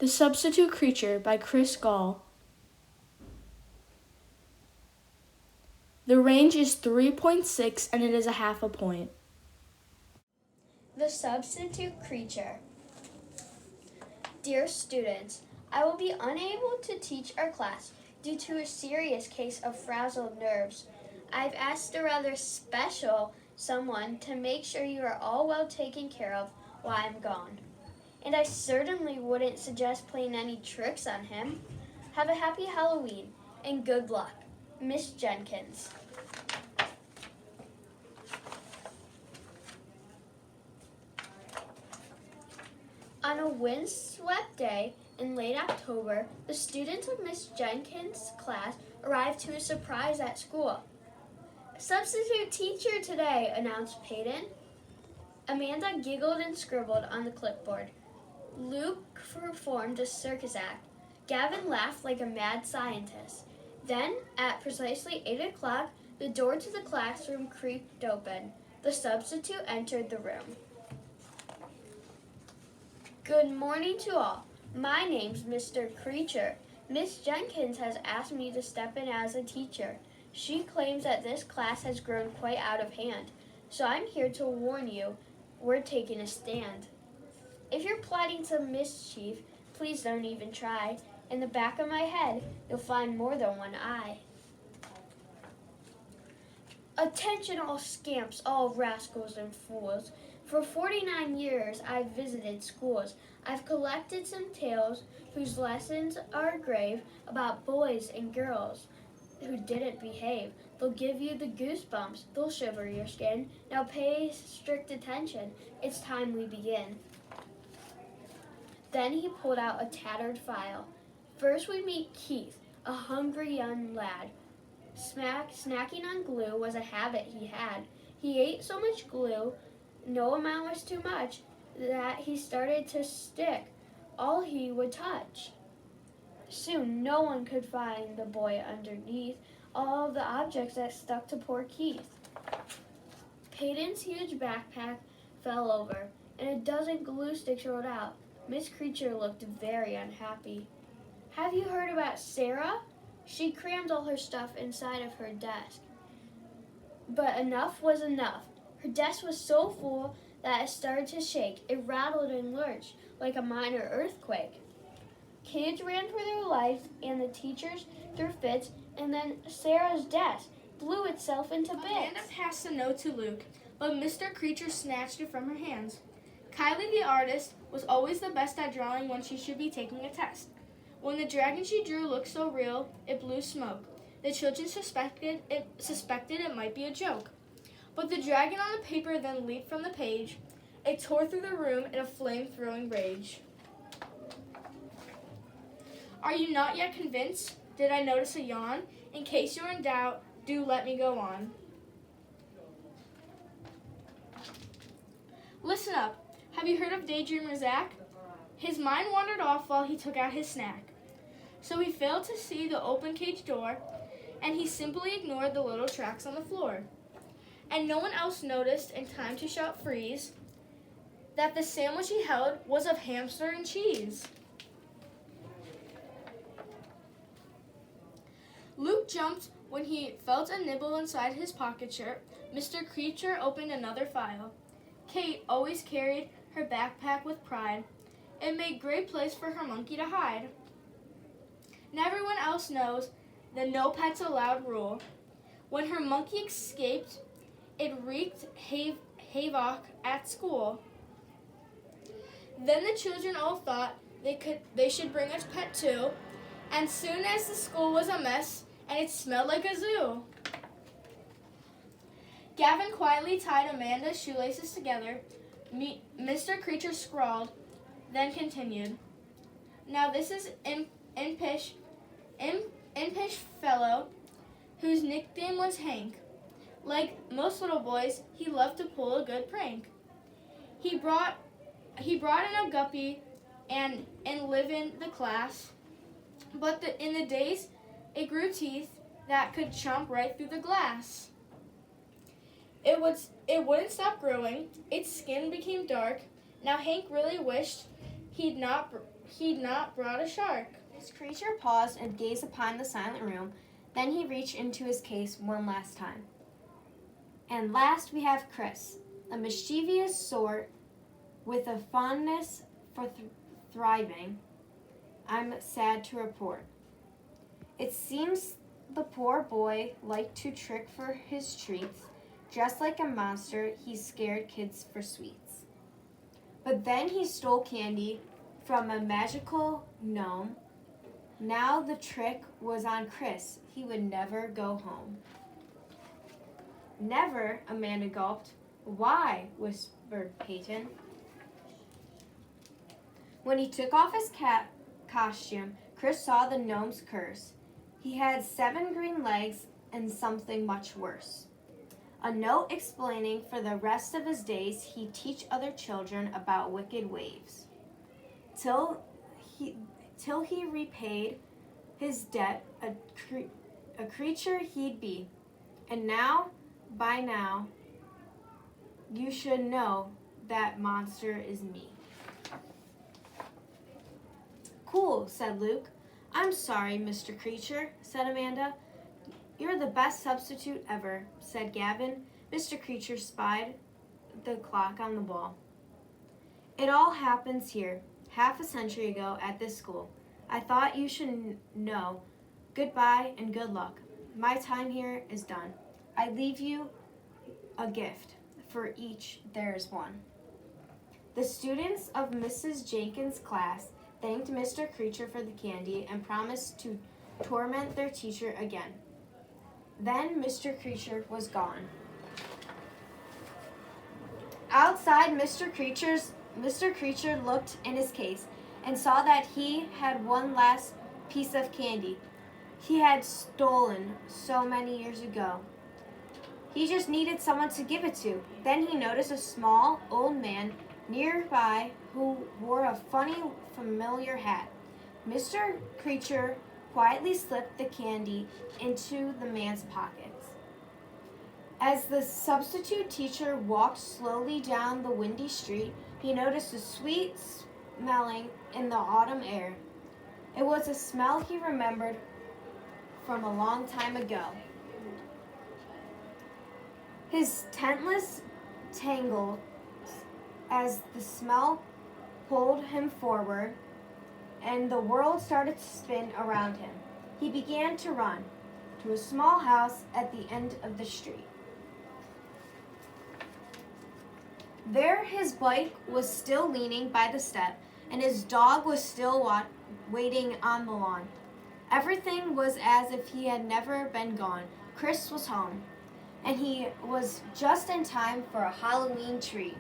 The Substitute Creacher by Gall. The range is 3.6 and it is a half a point. The Substitute Creacher. Dear students, I will be unable to teach our class due to a serious case of frazzled nerves. I've asked a rather special someone to make sure you are all well taken care of while I'm gone. And I certainly wouldn't suggest playing any tricks on him. Have a happy Halloween and good luck. Miss Jenkins. On a windswept day in late October, the students of Miss Jenkins' class arrived to a surprise at school. Substitute teacher today, announced Peyton. Amanda giggled and scribbled on the clipboard. Luke performed a circus act. Gavin laughed like a mad scientist. Then, at precisely 8 o'clock, the door to the classroom creaked open. The substitute entered the room. Good morning to all. My name's Mr. Creacher. Miss Jenkins has asked me to step in as a teacher. She claims that this class has grown quite out of hand, so I'm here to warn you, we're taking a stand. If you're plotting some mischief, please don't even try. In the back of my head, you'll find more than one eye. Attention all scamps, all rascals and fools. For 49 years, I've visited schools. I've collected some tales whose lessons are grave about boys and girls who didn't behave. They'll give you the goosebumps. They'll shiver your skin. Now pay strict attention. It's time we begin. Then he pulled out a tattered file. First we meet Keith, a hungry young lad. Snacking on glue was a habit he had. He ate so much glue, no amount was too much, that he started to stick all he would touch. Soon no one could find the boy underneath all of the objects that stuck to poor Keith. Peyton's huge backpack fell over, and a dozen glue sticks rolled out. Miss Creacher looked very unhappy. Have you heard about Sarah? She crammed all her stuff inside of her desk. But enough was enough. Her desk was so full that it started to shake. It rattled and lurched like a minor earthquake. Kids ran for their lives, and the teachers threw fits, and then Sarah's desk blew itself into bits. Amanda passed the note to Luke, but Mr. Creacher snatched it from her hands. Kaylee, the artist, was always the best at drawing when she should be taking a test. When the dragon she drew looked so real, it blew smoke. The children suspected it might be a joke. But the dragon on the paper then leaped from the page. It tore through the room in a flame-throwing rage. Are you not yet convinced? Did I notice a yawn? In case you're in doubt, do let me go on. Listen up. Have you heard of Daydreamer Zach? His mind wandered off while he took out his snack. So he failed to see the open cage door, and he simply ignored the little tracks on the floor. And no one else noticed in time to shout freeze that the sandwich he held was of hamster and cheese. Luke jumped when he felt a nibble inside his pocket shirt. Mr. Creacher opened another file. Kate always carried her backpack with pride. It made great place for her monkey to hide. Now everyone else knows the no pets allowed rule. When her monkey escaped, it wreaked havoc at school. Then the children all thought they should bring a pet too, and soon as the school was a mess and it smelled like a zoo. Gavin quietly tied Amanda's shoelaces together. Mr. Creacher scrawled, then continued. Now this is impish fellow, whose nickname was Hank. Like most little boys, he loved to pull a good prank. He brought in a guppy and live in the class, but in the days it grew teeth that could chomp right through the glass. It wouldn't stop growing. Its skin became dark. Now Hank really wished he'd not he'd not brought a shark. Mr. Creature paused and gazed upon the silent room. Then he reached into his case one last time. And last we have Chris, a mischievous sort with a fondness for thriving, I'm sad to report. It seems the poor boy liked to trick for his treats. Just like a monster, he scared kids for sweets. But then he stole candy from a magical gnome. Now the trick was on Chris. He would never go home. Never, Amanda gulped. Why? Whispered Peyton. When he took off his cat costume, Chris saw the gnome's curse. He had 7 green legs and something much worse. A note explaining for the rest of his days he'd teach other children about wicked waves. Till he repaid his debt, a creature he'd be. And now, by now, you should know that monster is me. Cool, said Luke. I'm sorry, Mr. Creature, said Amanda. You're the best substitute ever, said Gavin. Mr. Creature spied the clock on the wall. It all happens here, half a century ago at this school. I thought you should know. Goodbye and good luck. My time here is done. I leave you a gift. For each there is one. The students of Mrs. Jenkins' class thanked Mr. Creature for the candy and promised to torment their teacher again. Then Mr. Creature was gone. Outside, Mr. Creature looked in his case and saw that he had one last piece of candy he had stolen so many years ago. He just needed someone to give it to. Then he noticed a small old man nearby who wore a funny, familiar hat. Mr. Creature quietly slipped the candy into the man's pockets. As the substitute teacher walked slowly down the windy street, he noticed a sweet smelling in the autumn air. It was a smell he remembered from a long time ago. His tentless tangled as the smell pulled him forward, and the world started to spin around him. He began to run to a small house at the end of the street. There his bike was still leaning by the step, and his dog was still waiting on the lawn. Everything was as if he had never been gone. Chris was home, and he was just in time for a Halloween treat.